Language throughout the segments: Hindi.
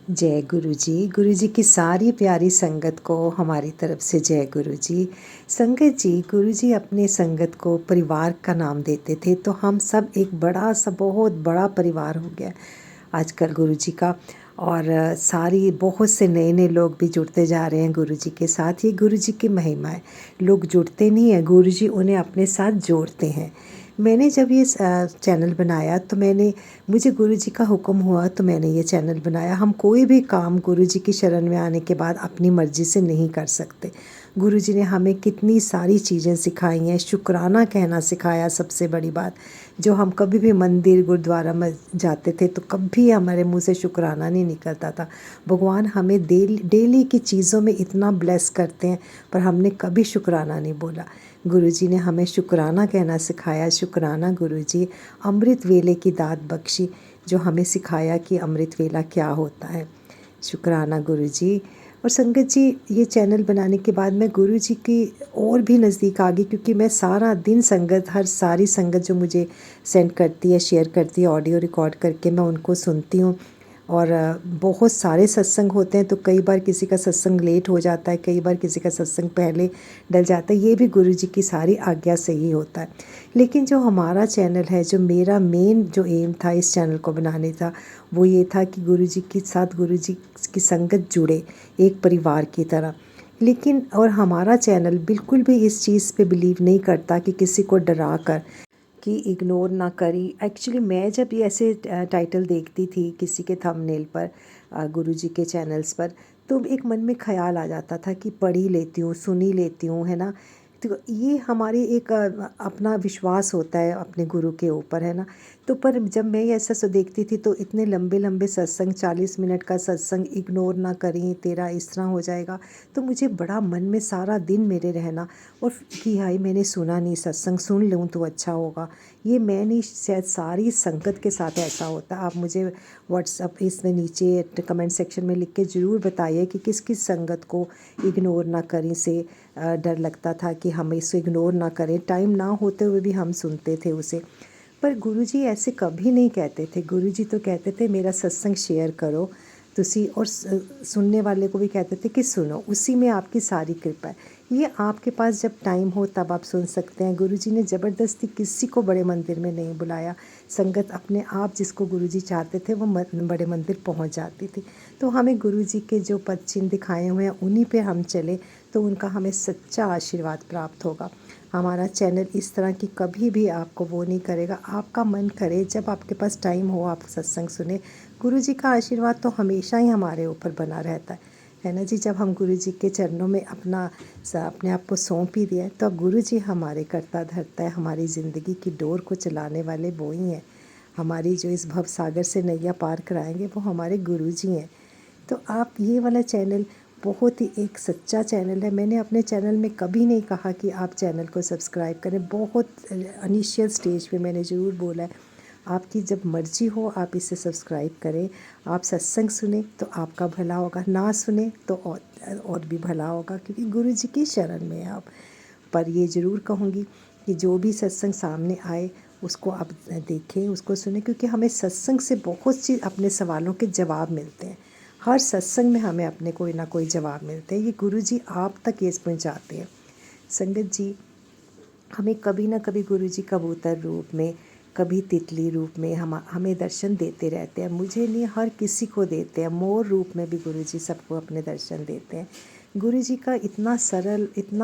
जय गुरु जी की सारी प्यारी संगत को हमारी तरफ से जय गुरु जी। संगत जी, गुरु जी अपने संगत को परिवार का नाम देते थे, तो हम सब एक बड़ा सा बहुत बड़ा परिवार हो गया आजकल गुरु जी का। और सारी बहुत से नए नए लोग भी जुड़ते जा रहे हैं गुरु जी के साथ। ये गुरु जी की महिमा है। लोग जुड़ते नहीं हैं, गुरु जी उन्हें अपने साथ जोड़ते हैं। मैंने जब ये चैनल बनाया तो मुझे गुरु जी का हुक्म हुआ तो मैंने ये चैनल बनाया। हम कोई भी काम गुरु जी की शरण में आने के बाद अपनी मर्ज़ी से नहीं कर सकते। गुरु जी ने हमें कितनी सारी चीज़ें सिखाई हैं। शुक्राना कहना सिखाया, सबसे बड़ी बात। जो हम कभी भी मंदिर गुरुद्वारा में जाते थे तो कभी हमारे मुंह से शुक्राना नहीं निकलता था। भगवान हमें डेली की चीज़ों में इतना ब्लेस करते हैं, पर हमने कभी शुक्राना नहीं बोला। गुरु जी ने हमें शुक्राना कहना सिखाया। शुक्राना गुरु जी। अमृत वेले की दात बख्शी, जो हमें सिखाया कि अमृत वेला क्या होता है। शुक्राना गुरु जी। और संगत जी, ये चैनल बनाने के बाद मैं गुरु जी की और भी नज़दीक आ गई, क्योंकि मैं सारा दिन सारी संगत जो मुझे सेंड करती है, शेयर करती है ऑडियो रिकॉर्ड करके, मैं उनको सुनती हूँ। और बहुत सारे सत्संग होते हैं, तो कई बार किसी का सत्संग लेट हो जाता है, कई बार किसी का सत्संग पहले डल जाता है। ये भी गुरु जी की सारी आज्ञा से ही होता है। लेकिन जो हमारा चैनल है, जो मेरा मेन जो एम था इस चैनल को बनाने का, वो ये था कि गुरु जी के साथ गुरु जी की संगत जुड़े एक परिवार की तरह। लेकिन और हमारा चैनल बिल्कुल भी इस चीज़ पे बिलीव नहीं करता कि किसी को डरा कर कि इग्नोर ना करी। एक्चुअली मैं जब ये ऐसे टाइटल देखती थी किसी के थंबनेल पर, गुरु जी के चैनल्स पर, तो एक मन में ख़्याल आ जाता था कि पढ़ ही लेती हूँ, सुन ही लेती हूँ, है ना। तो ये हमारी एक अपना विश्वास होता है अपने गुरु के ऊपर, है ना। तो पर जब मैं ये ऐसा देखती थी तो इतने लंबे लंबे सत्संग, 40 मिनट का सत्संग, इग्नोर ना करें तेरा इस तरह हो जाएगा, तो मुझे बड़ा मन में सारा दिन मेरे रहना। और कि हाय, मैंने सुना नहीं, सत्संग सुन लूँ तो अच्छा होगा। ये मैं नहीं, शायद सारी संगत के साथ ऐसा होता। आप मुझे व्हाट्सअप इसमें नीचे कमेंट सेक्शन में लिख के ज़रूर बताइए कि किस किस संगत को इग्नोर ना करें से डर लगता था कि हम इसे इग्नोर ना करें। टाइम ना होते हुए भी हम सुनते थे उसे। पर गुरुजी ऐसे कभी नहीं कहते थे। गुरुजी तो कहते थे मेरा सत्संग शेयर करो तुसी, और सुनने वाले को भी कहते थे कि सुनो, उसी में आपकी सारी कृपा है। ये आपके पास जब टाइम हो तब आप सुन सकते हैं। गुरुजी ने ज़बरदस्ती किसी को बड़े मंदिर में नहीं बुलाया। संगत अपने आप जिसको गुरुजी चाहते थे वो बड़े मंदिर पहुंच जाती थी। तो हमें गुरुजी के जो पद चिन्ह दिखाए हुए हैं उन्हीं पे हम चले तो उनका हमें सच्चा आशीर्वाद प्राप्त होगा। हमारा चैनल इस तरह की कभी भी आपको वो नहीं करेगा। आपका मन करे, जब आपके पास टाइम हो आप सत्संग सुने। गुरु जी का आशीर्वाद तो हमेशा ही हमारे ऊपर बना रहता है ना जी। जब हम गुरु जी के चरणों में अपने आप को सौंप ही दिया, तो अब गुरु जी हमारे करता धरता है। हमारी ज़िंदगी की डोर को चलाने वाले वो ही हैं। हमारी जो इस भव सागर से नैया पार कराएंगे वो हमारे गुरु जी हैं। तो आप ये वाला चैनल बहुत ही एक सच्चा चैनल है। मैंने अपने चैनल में कभी नहीं कहा कि आप चैनल को सब्सक्राइब करें। बहुत इनिशियल स्टेज पे मैंने ज़रूर बोला है, आपकी जब मर्ज़ी हो आप इसे सब्सक्राइब करें। आप सत्संग सुने तो आपका भला होगा, ना सुने तो और भी भला होगा, क्योंकि गुरु जी की शरण में आप। पर ये ज़रूर कहूँगी कि जो भी सत्संग सामने आए उसको आप देखें, उसको सुने, क्योंकि हमें सत्संग से बहुत सी अपने सवालों के जवाब मिलते हैं। हर सत्संग में हमें अपने कोई ना कोई जवाब मिलते हैं। ये गुरु जी आप तक ये पहुँचाते हैं। संगत जी, हमें कभी ना कभी गुरु जी कबूतर रूप में, कभी तितली रूप में हमें दर्शन देते रहते हैं। मुझे नहीं, हर किसी को देते हैं। मोर रूप में भी गुरु जी सबको अपने दर्शन देते हैं। गुरु जी का इतना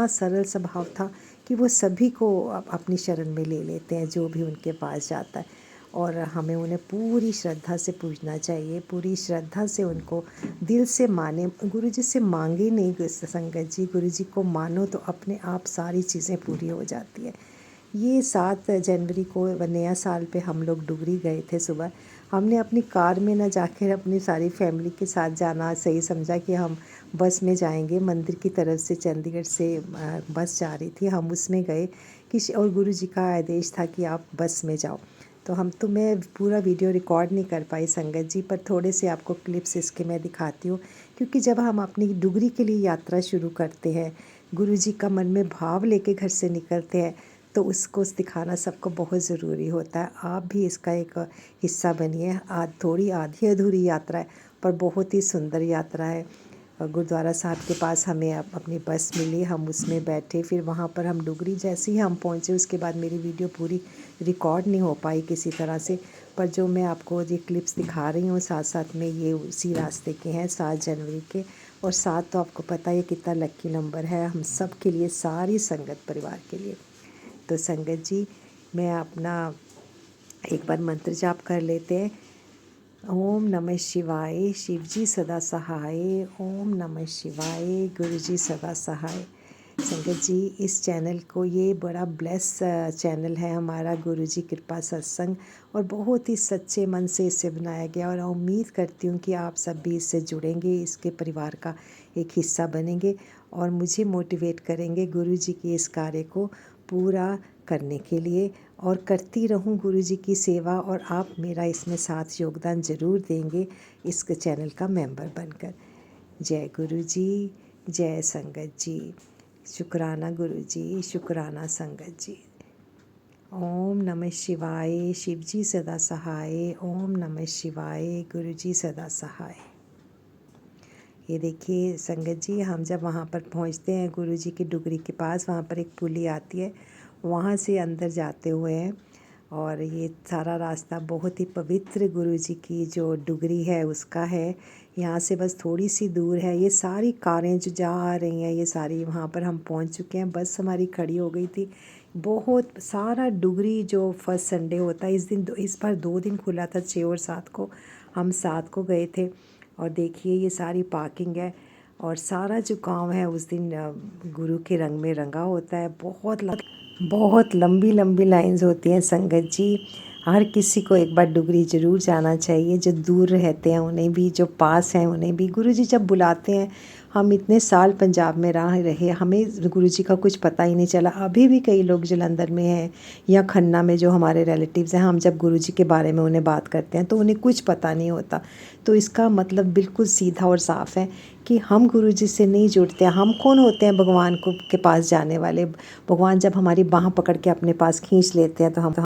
सरल स्वभाव था कि वो सभी को अपनी शरण में ले लेते हैं जो भी उनके पास जाता है। और हमें उन्हें पूरी श्रद्धा से पूजना चाहिए, पूरी श्रद्धा से उनको दिल से माने। गुरु जी से मांगे नहीं संगत जी, गुरु जी को मानो तो अपने आप सारी चीज़ें पूरी हो जाती है। ये 7 जनवरी को नया साल पे हम लोग डुगरी गए थे सुबह। हमने अपनी कार में ना जाकर अपनी सारी फैमिली के साथ जाना सही समझा कि हम बस में जाएंगे। मंदिर की तरफ से चंडीगढ़ से बस जा रही थी, हम उसमें गए कि और गुरु जी का आदेश था कि आप बस में जाओ। तो मैं पूरा वीडियो रिकॉर्ड नहीं कर पाई संगत जी, पर थोड़े से आपको क्लिप्स इसके मैं दिखाती हूँ। क्योंकि जब हम अपनी डुगरी के लिए यात्रा शुरू करते हैं, गुरु जी का मन में भाव लेके घर से निकलते हैं, तो उसको दिखाना सबको बहुत ज़रूरी होता है। आप भी इसका एक हिस्सा बनिए। थोड़ी आधी अधूरी यात्रा है, पर बहुत ही सुंदर यात्रा है। गुरुद्वारा साहब के पास हमें अपनी बस मिली, हम उसमें बैठे, फिर वहाँ पर हम डुगरी जैसे ही हम पहुँचे उसके बाद मेरी वीडियो पूरी रिकॉर्ड नहीं हो पाई किसी तरह से, पर जो मैं आपको ये क्लिप्स दिखा रही हूँ साथ साथ में ये उसी रास्ते के हैं, 7 जनवरी के। और 7 तो आपको पता है कितना लक्की नंबर है हम सब के लिए, सारी संगत परिवार के लिए। तो संगत जी, मैं अपना एक बार मंत्र जाप कर लेते हैं। ओम नमः शिवाय, शिव जी सदा सहाय। ओम नमः शिवाय, गुरु जी सदा सहाय। संगत जी, इस चैनल को, ये बड़ा ब्लेस चैनल है हमारा, गुरु जी कृपा सत्संग, और बहुत ही सच्चे मन से इसे बनाया गया, और उम्मीद करती हूँ कि आप सब भी इससे जुड़ेंगे, इसके परिवार का एक हिस्सा बनेंगे और मुझे मोटिवेट करेंगे गुरु जी के इस कार्य को पूरा करने के लिए, और करती रहूं गुरु जी की सेवा, और आप मेरा इसमें साथ योगदान ज़रूर देंगे इस चैनल का मेंबर बनकर। जय गुरु जी, जय संगत जी, शुक्राना गुरु जी, शुक्राना संगत जी। ओम नमः शिवाय, शिव जी सदा सहाय। ओम नमः शिवाय, गुरु जी सदा सहाय। ये देखिए संगत जी, हम जब वहाँ पर पहुँचते हैं गुरु जी की डुगरी के पास, वहाँ पर एक पुली आती है, वहाँ से अंदर जाते हुए हैं, और ये सारा रास्ता बहुत ही पवित्र गुरु जी की जो डुगरी है उसका है। यहाँ से बस थोड़ी सी दूर है, ये सारी कारें जो जा रही हैं ये सारी, वहाँ पर हम पहुँच चुके हैं, बस हमारी खड़ी हो गई थी। बहुत सारा डुगरी जो फर्स्ट संडे होता है, इस बार 2 दिन खुला था, 6 और 7 को, हम 7 को गए थे। और देखिए ये सारी पार्किंग है, और सारा जो गांव है उस दिन गुरु के रंग में रंगा होता है। बहुत लंबी लंबी लाइंस होती हैं संगत जी। हर किसी को एक बार डुगरी ज़रूर जाना चाहिए, जो दूर रहते हैं उन्हें भी, जो पास हैं उन्हें भी। गुरु जी जब बुलाते हैं, हम इतने साल पंजाब में रहे, हमें गुरु जी का कुछ पता ही नहीं चला। अभी भी कई लोग जलंधर में हैं या खन्ना में जो हमारे रिलेटिव्स हैं, हम जब गुरु जी के बारे में उन्हें बात करते हैं तो उन्हें कुछ पता नहीं होता। तो इसका मतलब बिल्कुल सीधा और साफ है कि हम गुरु जी से नहीं जुड़ते। हम कौन होते हैं भगवान को के पास जाने वाले? भगवान जब हमारी बाँह पकड़ के अपने पास खींच लेते हैं तो हम